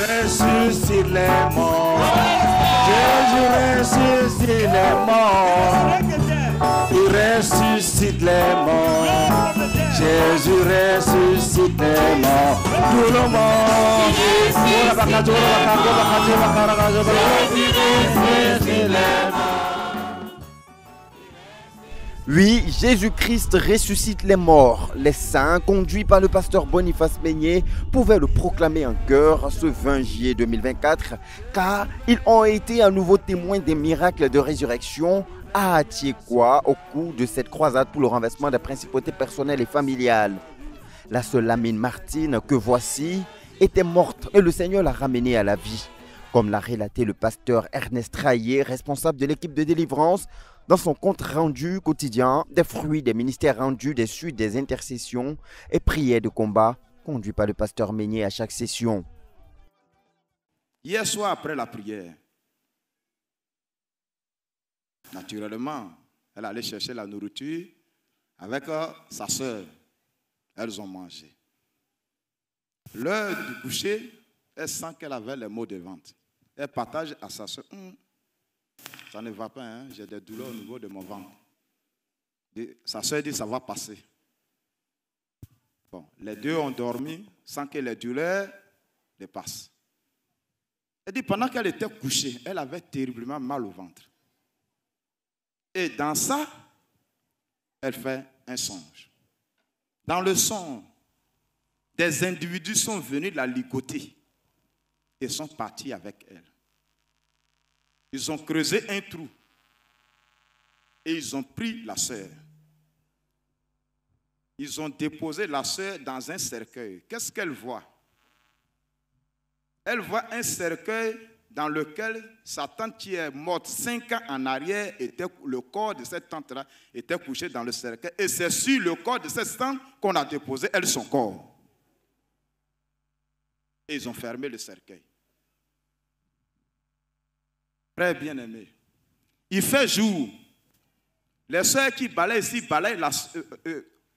ressuscite les morts. Jésus ressuscite les morts. Il ressuscite les morts. Jésus ressuscite les morts. Tout le monde. Oui, Jésus-Christ ressuscite les morts. Les saints, conduits par le pasteur Boniface Meignet, pouvaient le proclamer en chœur ce 20 juillet 2024, car ils ont été à nouveau témoins des miracles de résurrection à Atiekwa au cours de cette croisade pour le renversement des principautés personnelles et familiales. La sœur Lamine Martine, que voici, était morte et le Seigneur l'a ramenée à la vie. Comme l'a relaté le pasteur Ernest Traillé, responsable de l'équipe de délivrance, dans son compte rendu quotidien des fruits des ministères rendus, des suites des intercessions et prières de combat conduits par le pasteur Meignet à chaque session. Hier soir, après la prière, naturellement, elle allait chercher la nourriture avec sa soeur. Elles ont mangé. L'heure du coucher, elle sent qu'elle avait les maux de ventre. Elle partage à sa soeur. Ça ne va pas, hein? J'ai des douleurs au niveau de mon ventre. Sa soeur dit, ça va passer. Bon, les deux ont dormi sans que les douleurs dépassent. Elle dit, pendant qu'elle était couchée, elle avait terriblement mal au ventre. Et dans ça, elle fait un songe. Dans le songe, des individus sont venus la ligoter et sont partis avec elle. Ils ont creusé un trou et ils ont pris la sœur. Ils ont déposé la sœur dans un cercueil. Qu'est-ce qu'elle voit? Elle voit un cercueil dans lequel sa tante qui est morte 5 ans en arrière, le corps de cette tante-là était couché dans le cercueil. Et c'est sur le corps de cette tante qu'on a déposé, elle, son corps. Et ils ont fermé le cercueil. Très bien aimé. Il fait jour. Les soeurs qui balayent ici,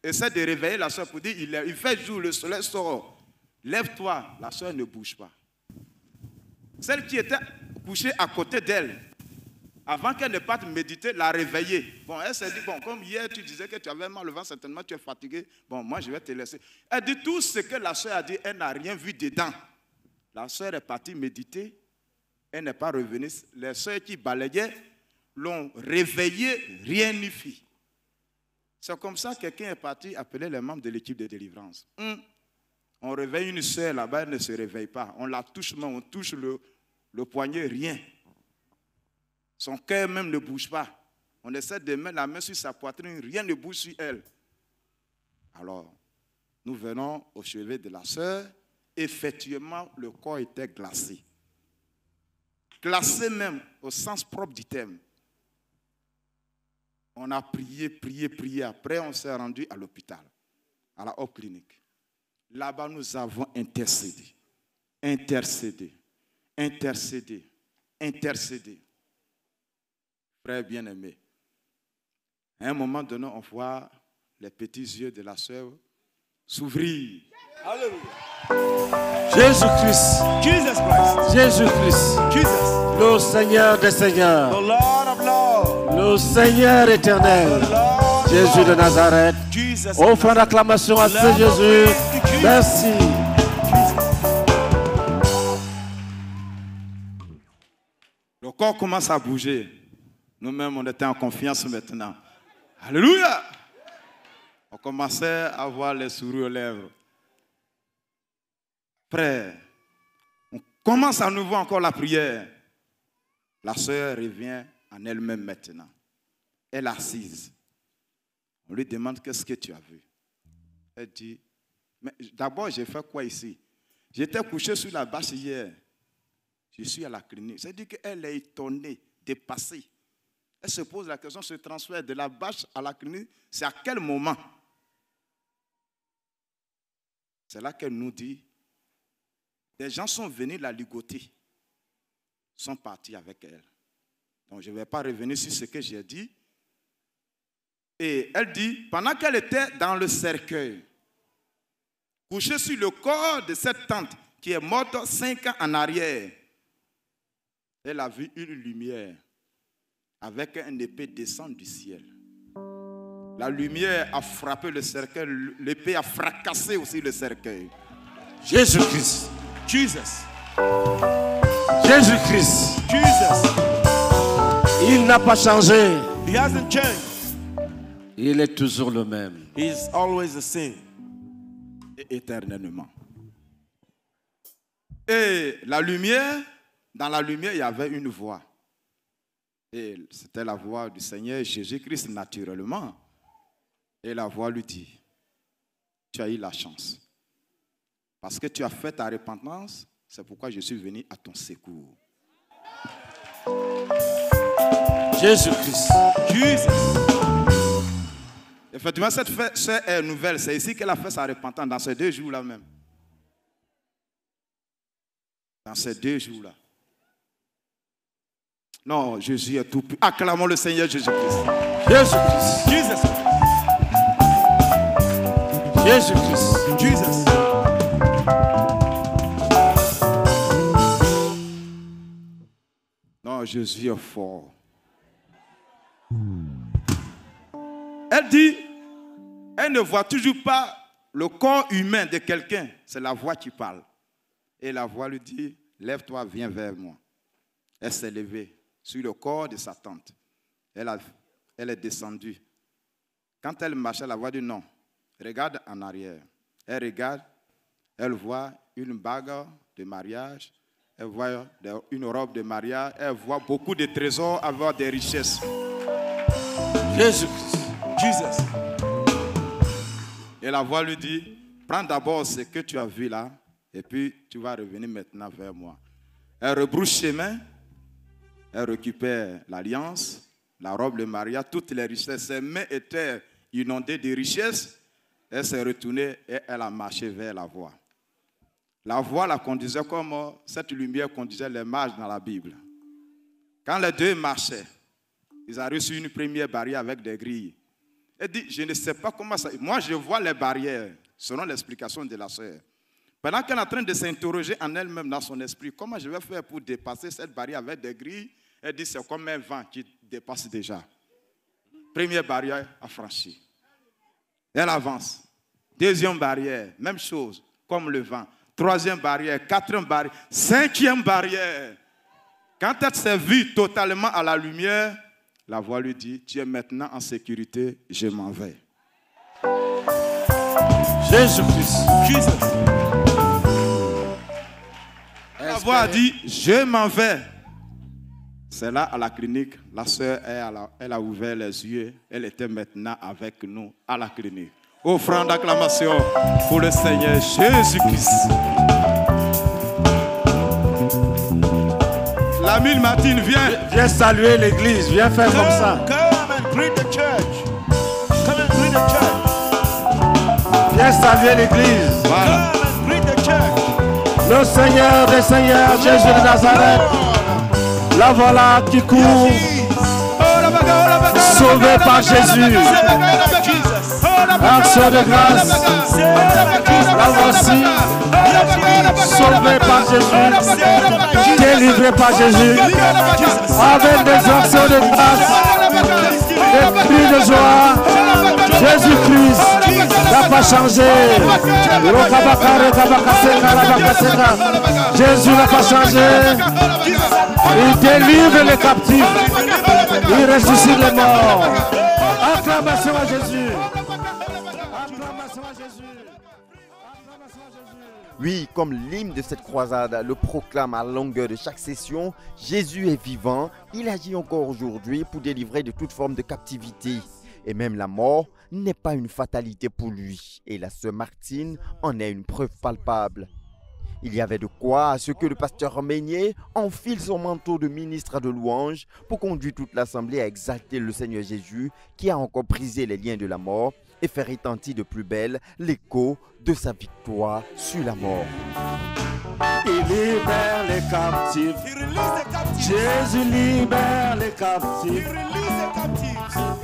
essaient de réveiller la soeur pour dire, il fait jour, le soleil sort. Lève-toi, la soeur ne bouge pas. Celle qui était couchée à côté d'elle, avant qu'elle ne parte méditer, l'a réveillée. Bon, elle s'est dit, bon, comme hier tu disais que tu avais mal au ventre, certainement tu es fatigué, bon, moi je vais te laisser. Elle dit tout ce que la soeur a dit, elle n'a rien vu dedans. La soeur est partie méditer. Elle n'est pas revenue. Les soeurs qui balayaient l'ont réveillée, rien n'y fit. C'est comme ça que quelqu'un est parti appeler les membres de l'équipe de délivrance. On réveille une soeur là-bas, elle ne se réveille pas. On la touche, mais on touche le poignet, rien. Son cœur même ne bouge pas. On essaie de mettre la main sur sa poitrine, rien ne bouge sur elle. Alors, nous venons au chevet de la soeur. Effectivement, le corps était glacé. Glacé même au sens propre du terme. On a prié, prié, prié. Après, on s'est rendu à l'hôpital, à la haute clinique. Là-bas, nous avons intercédé, intercédé, intercédé, intercédé. Frère bien-aimé, à un moment donné, on voit les petits yeux de la sœur s'ouvrir. Alléluia. Jésus-Christ. Jesus Christ. Jésus-Christ. Jesus. Le Seigneur des Seigneurs. The Lord of Lords. Le Seigneur éternel. Jésus de Nazareth. Offrant l'acclamation à ce Jésus. Merci. Le corps commence à bouger. Nous-mêmes, on était en confiance maintenant. Alléluia. On commençait à voir les sourires aux lèvres. Frère, on commence à nouveau encore la prière. La sœur revient en elle-même maintenant. Elle est assise. On lui demande qu'est-ce que tu as vu. Elle dit, mais d'abord j'ai fait quoi ici? J'étais couché sur la bâche hier. Je suis à la clinique. C'est-à-dire qu'elle est étonnée, dépassée. Elle se pose la question, ce transfert de la bâche à la clinique, c'est à quel moment? C'est là qu'elle nous dit, des gens sont venus la ligoter, sont partis avec elle. Donc je ne vais pas revenir sur ce que j'ai dit. Et elle dit, pendant qu'elle était dans le cercueil, couchée sur le corps de cette tante qui est morte 5 ans en arrière, elle a vu une lumière avec un épée descendre du ciel. La lumière a frappé le cercueil, l'épée a fracassé aussi le cercueil. Jésus-Christ. Jesus. Jésus-Christ. Jesus. Il n'a pas changé. He hasn't changed. Il est toujours le même. He is always the same. Et éternellement. Et la lumière, dans la lumière, il y avait une voix. Et c'était la voix du Seigneur Jésus-Christ naturellement. Et la voix lui dit, tu as eu la chance. Parce que tu as fait ta repentance, c'est pourquoi je suis venu à ton secours. Jésus-Christ. Jesus. Effectivement, cette sœur est nouvelle. C'est ici qu'elle a fait sa repentance, dans ces 2 jours-là même. Dans ces 2 jours-là. Non, Jésus est tout puissant. Acclamons le Seigneur Jésus-Christ. Jésus-Christ. Jesus. Jésus-Christ. Jesus. Non, Jésus est fort. Elle dit, elle ne voit toujours pas le corps humain de quelqu'un. C'est la voix qui parle. Et la voix lui dit, lève-toi, viens vers moi. Elle s'est levée sur le corps de sa tante. Elle est descendue. Quand elle marchait, la voix dit non. Regarde en arrière. Elle regarde, elle voit une bague de mariage. Elle voit une robe de mariage. Elle voit beaucoup de trésors, avoir des richesses. Jésus-Christ. Jesus. Et la voix lui dit, prends d'abord ce que tu as vu là, et puis tu vas revenir maintenant vers moi. Elle rebrousse chemin, elle récupère l'alliance, la robe de mariage, toutes les richesses. Ses mains étaient inondées de richesses. Elle s'est retournée et elle a marché vers la voie. La voie la conduisait comme cette lumière conduisait les mages dans la Bible. Quand les 2 marchaient, ils arrivent sur une première barrière avec des grilles. Elle dit, je ne sais pas comment ça... Moi, je vois les barrières, selon l'explication de la sœur. Pendant qu'elle est en train de s'interroger en elle-même dans son esprit, comment je vais faire pour dépasser cette barrière avec des grilles? Elle dit, c'est comme un vent qui dépasse déjà. Première barrière affranchie. Elle avance. 2e barrière, même chose, comme le vent. 3e barrière, 4e barrière, 5e barrière. Quand elle s'est vue totalement à la lumière, la voix lui dit, tu es maintenant en sécurité, je m'en vais. Jésus-Christ. Jesus. La voix a dit, je m'en vais. C'est là à la clinique, la sœur, elle a ouvert les yeux. Elle était maintenant avec nous à la clinique. Offrande d'acclamation pour le Seigneur Jésus-Christ. L'ami Martine, viens. Viens saluer l'église, viens faire comme ça. Come and greet the church. Come and greet the church. Viens saluer l'église. Voilà. Come and greet the church. Le Seigneur des Seigneurs, Jésus de Nazareth. La voilà qui court. Sauvé par Jésus. Action de grâce. La voici. Sauvé par Jésus. Délivré par Jésus. Avec des actions de grâce. Des cris de joie. Jésus-Christ n'a pas changé. Jésus n'a pas changé. Il délivre les captifs. Il ressuscite les morts. Acclamation à Jésus. Acclamation à Jésus. Oui, comme l'hymne de cette croisade le proclame à longueur de chaque session, Jésus est vivant, il agit encore aujourd'hui pour délivrer de toute forme de captivité. Et même la mort n'est pas une fatalité pour lui. Et la sœur Martine en est une preuve palpable. Il y avait de quoi à ce que le pasteur Meignet enfile son manteau de ministre de louange pour conduire toute l'assemblée à exalter le Seigneur Jésus qui a encore brisé les liens de la mort et faire retentir de plus belle l'écho de sa victoire sur la mort. Il libère les captifs. Jésus libère les captifs.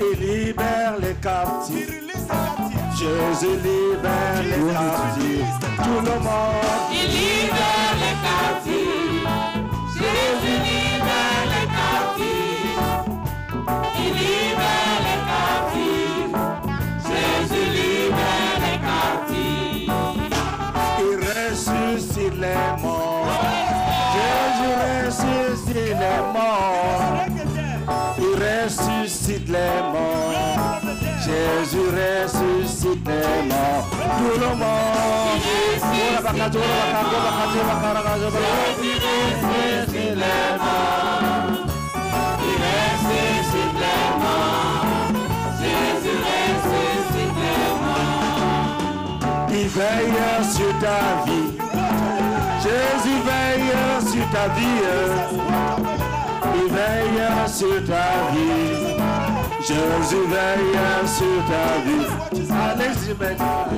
Il libère les captifs. Jésus libère les captifs. Tout le monde. Il libère les captifs. Jésus libère les captifs. Il libère les captifs. Jésus libère les captifs. Il ressuscite les morts. Jésus ressuscite les morts. Il ressuscite les morts. Jésus ressuscite les morts. Tout le monde. Jésus ressuscite les morts. Il ressuscite les morts. Jésus ressuscite les morts. Il veille sur ta vie. Jésus veille sur ta vie. Il veille sur ta vie. Jésus veille sur ta vie. Allez-y maintenant. Il